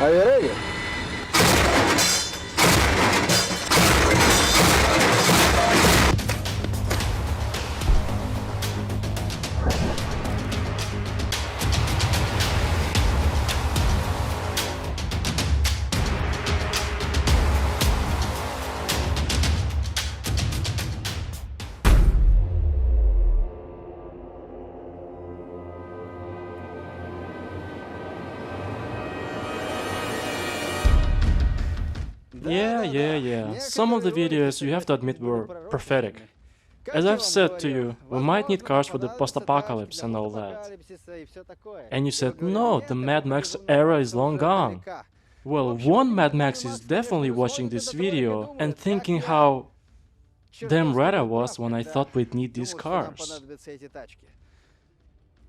Are you ready? Yeah. Some of the videos, you have to admit, were prophetic. As I've said to you, we might need cars for the post-apocalypse and all that. And you said, no, the Mad Max era is long gone. Well, one Mad Max is definitely watching this video and thinking how damn right I was when I thought we'd need these cars.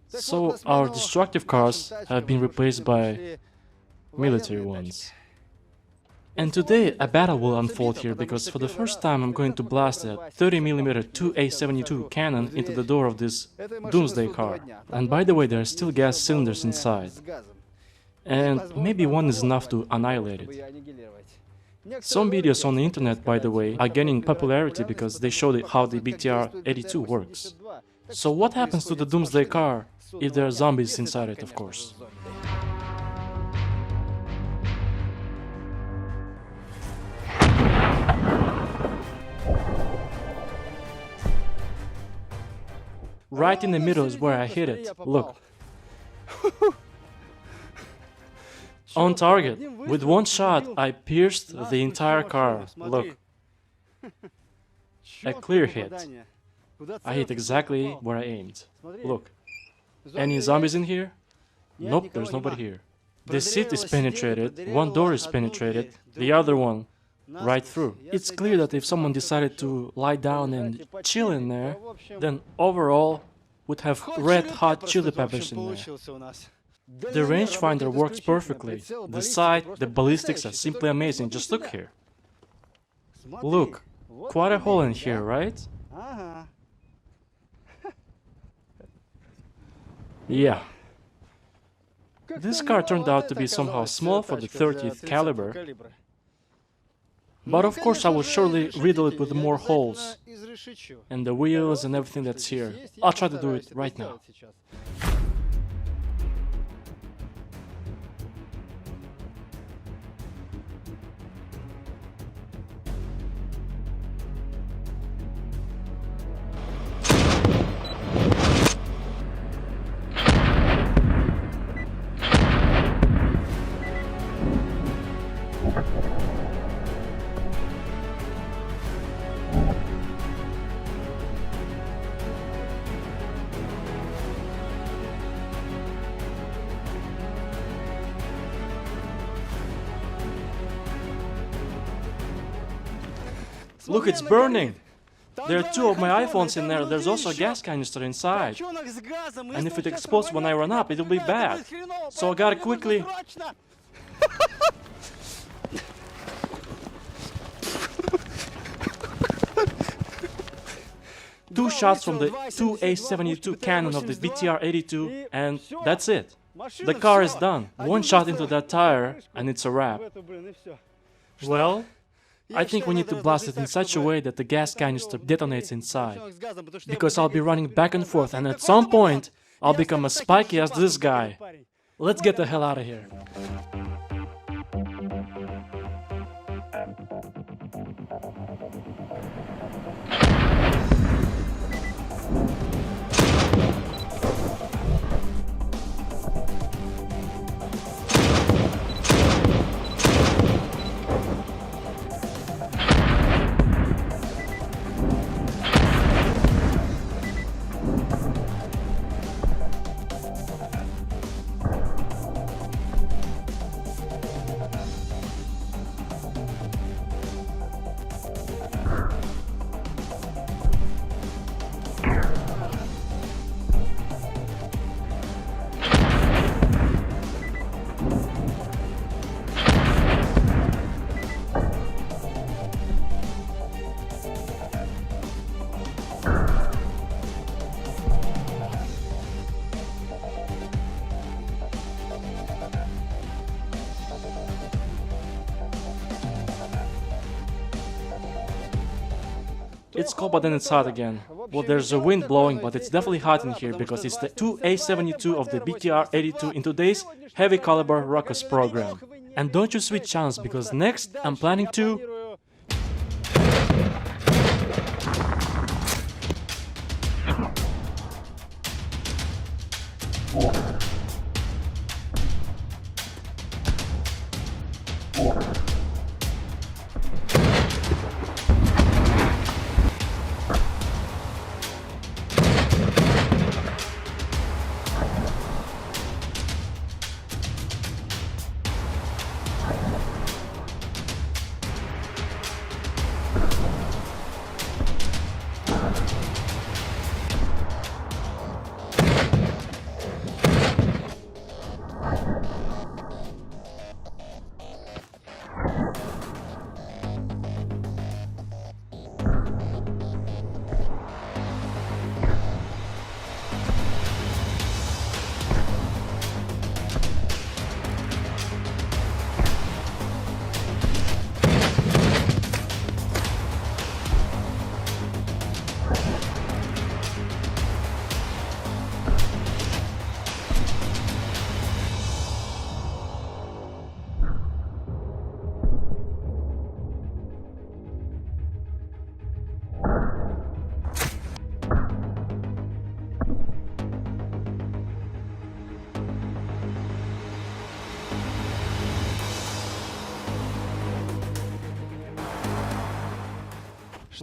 So our destructive cars have been replaced by military ones. And today a battle will unfold here because for the first time I'm going to blast a 30mm 2A72 cannon into the door of this Doomsday car. And by the way, there are still gas cylinders inside. And maybe one is enough to annihilate it. Some videos on the internet, by the way, are gaining popularity because they show how the BTR-82 works. So what happens to the Doomsday car if there are zombies inside it, of course? Right in the middle is where I hit it. Look. On target. With one shot, I pierced the entire car. Look. A clear hit. I hit exactly where I aimed. Look. Any zombies in here? Nope, there's nobody here. The seat is penetrated, one door is penetrated, the other one right through. It's clear that if someone decided to lie down and chill in there, then overall would have red hot chili peppers in there. The rangefinder works perfectly. The sight, the ballistics are simply amazing. Just look here. Look, quite a hole in here, right? Yeah. This car turned out to be somehow small for the 30th caliber. But of course I will surely riddle it with more holes. And the wheels and everything that's here. I'll try to do it right now. Look, it's burning! There are two of my iPhones in there, there's also a gas canister inside. And if it explodes when I run up, it'll be bad. So I gotta quickly... Two shots from the 2A72 cannon of the BTR-82 and that's it. The car is done. One shot into that tire and it's a wrap. Well, I think we need to blast it in such a way that the gas canister detonates inside. Because I'll be running back and forth and at some point, I'll become as spiky as this guy. Let's get the hell out of here. It's cold, but then it's hot again. Well, there's a wind blowing, but it's definitely hot in here because it's the 2A72 of the BTR-82 in today's heavy caliber ruckus program. And don't you switch channels because next I'm planning to...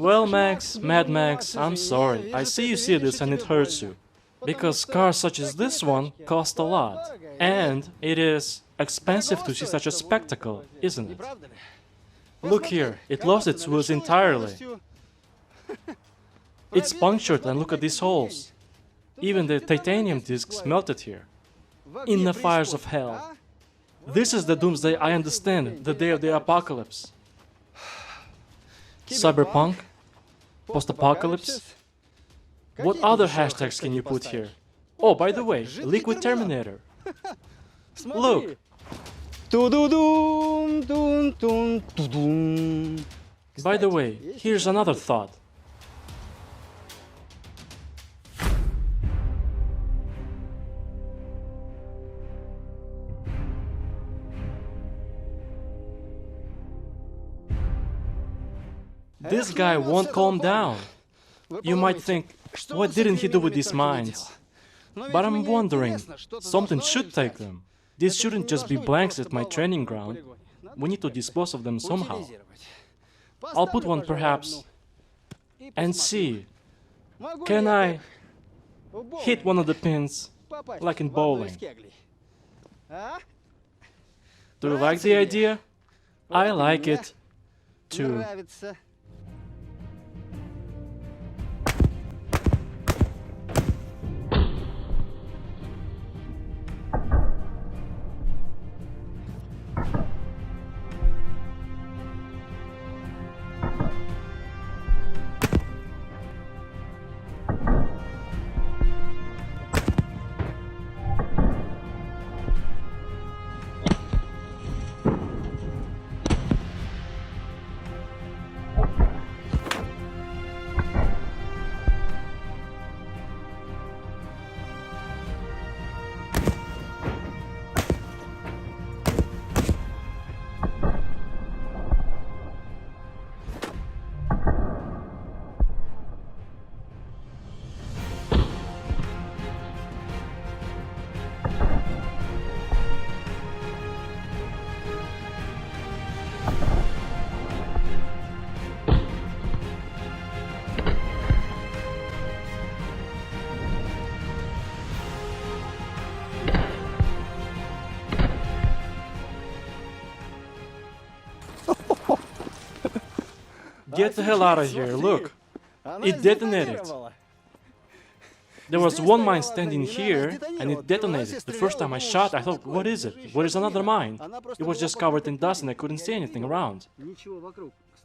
Well, Max, Mad Max, I'm sorry. I see you see this and it hurts you. Because cars such as this one cost a lot. And it is expensive to see such a spectacle, isn't it? Look here, it lost its wheels entirely. It's punctured and look at these holes. Even the titanium discs melted here. In the fires of hell. This is the Doomsday I understand, the day of the apocalypse. Cyberpunk? Post-apocalypse? What other hashtags can you put here? Oh, by the way, Liquid Terminator. Look! By the way, here's another thought. This guy won't calm down. You might think, what didn't he do with these mines? But I'm wondering, something should take them. These shouldn't just be blanks at my training ground. We need to dispose of them somehow. I'll put one perhaps and see. Can I hit one of the pins like in bowling? Do you like the idea? I like it too. Get the hell out of here, look! It detonated! There was one mine standing here, and it detonated. The first time I shot, I thought, what is it? What is another mine? It was just covered in dust and I couldn't see anything around.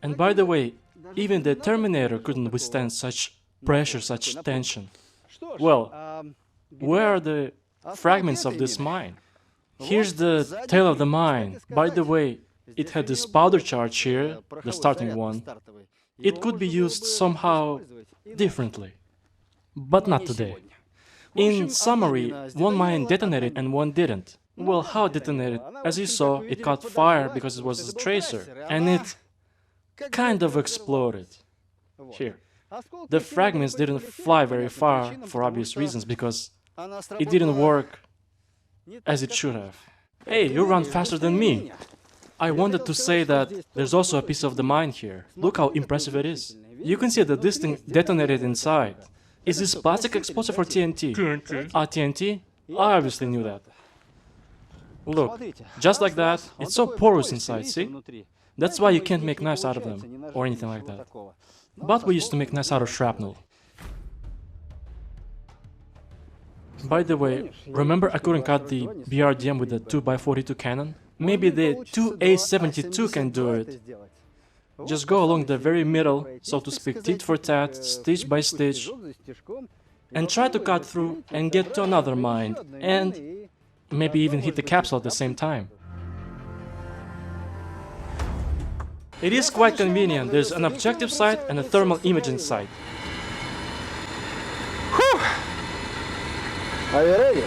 And by the way, even the Terminator couldn't withstand such pressure, such tension. Well, where are the fragments of this mine? Here's the tail of the mine. By the way, it had this powder charge here, the starting one. it could be used somehow differently. But not today. In summary, one mine detonated and one didn't. Well, how it detonated? As you saw, it caught fire because it was a tracer, and it kind of exploded. Here. The fragments didn't fly very far for obvious reasons because it didn't work as it should have. Hey, you run faster than me! I wanted to say that there's also a piece of the mine here. Look how impressive it is. You can see that this thing detonated inside. Is this plastic explosive or TNT? TNT. TNT? I obviously knew that. Look, just like that, it's so porous inside, see? That's why you can't make knives out of them, or anything like that. But we used to make knives out of shrapnel. By the way, remember I couldn't cut the BRDM with the 2x42 cannon? Maybe the 2A72 can do it. Just go along the very middle, so to speak, tit for tat, stitch by stitch, and try to cut through and get to another mine, and maybe even hit the capsule at the same time. It is quite convenient. There's an objective sight and a thermal imaging sight. Are you ready?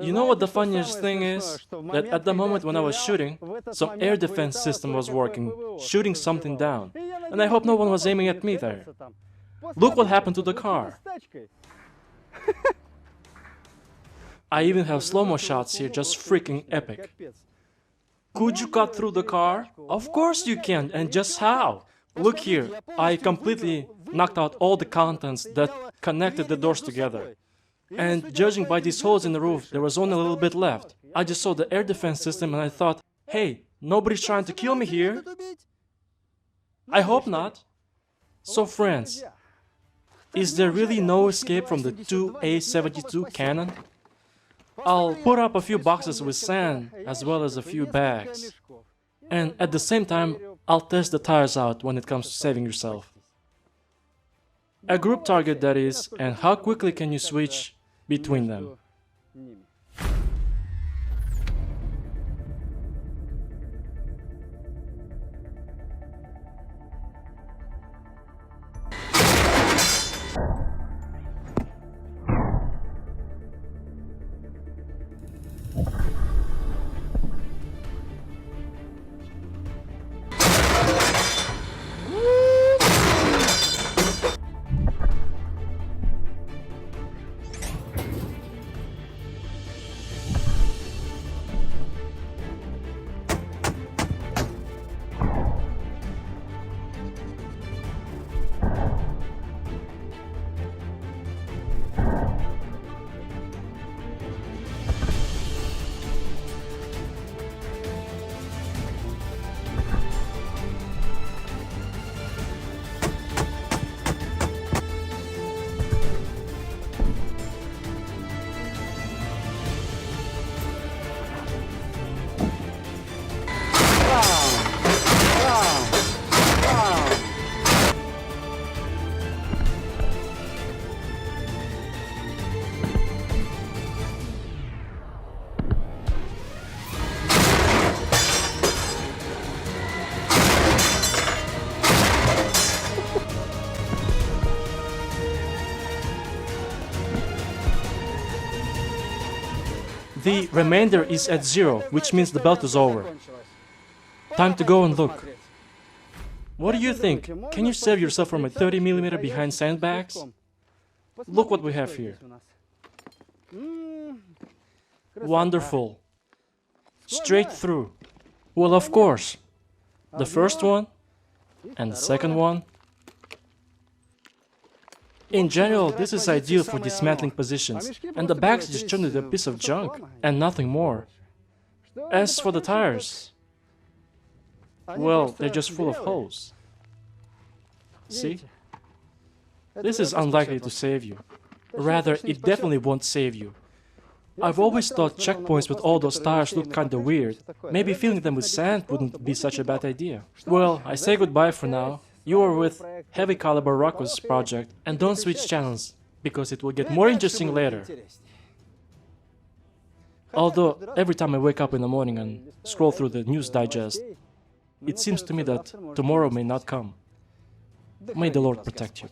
You know what the funniest thing is? That at the moment when I was shooting, some air defense system was working, shooting something down. And I hope no one was aiming at me there. Look what happened to the car. I even have slow-mo shots here, just freaking epic. Could you cut through the car? Of course you can, and just how? Look here, I completely knocked out all the contents that connected the doors together. And judging by these holes in the roof, there was only a little bit left. I just saw the air defense system and I thought, hey, nobody's trying to kill me here. I hope not. So friends, is there really no escape from the 2A72 cannon? I'll put up a few boxes with sand as well as a few bags. And at the same time, I'll test the tires out when it comes to saving yourself. A group target, that is, and how quickly can you switch between them. The remainder is at 0, which means the belt is over. Time to go and look. What do you think? Can you save yourself from a 30mm behind sandbags? Look what we have here. Wonderful. Straight through. Well, of course. The first one and the second one. In general, this is ideal for dismantling positions, and the bags just turned into a piece of junk, and nothing more. As for the tires, well, they're just full of holes. See? This is unlikely to save you. Rather, it definitely won't save you. I've always thought checkpoints with all those tires looked kinda weird. Maybe filling them with sand wouldn't be such a bad idea. Well, I say goodbye for now. You are with Heavy Caliber Rocco's project, and don't switch channels, because it will get more interesting later. Although, every time I wake up in the morning and scroll through the news digest, it seems to me that tomorrow may not come. May the Lord protect you.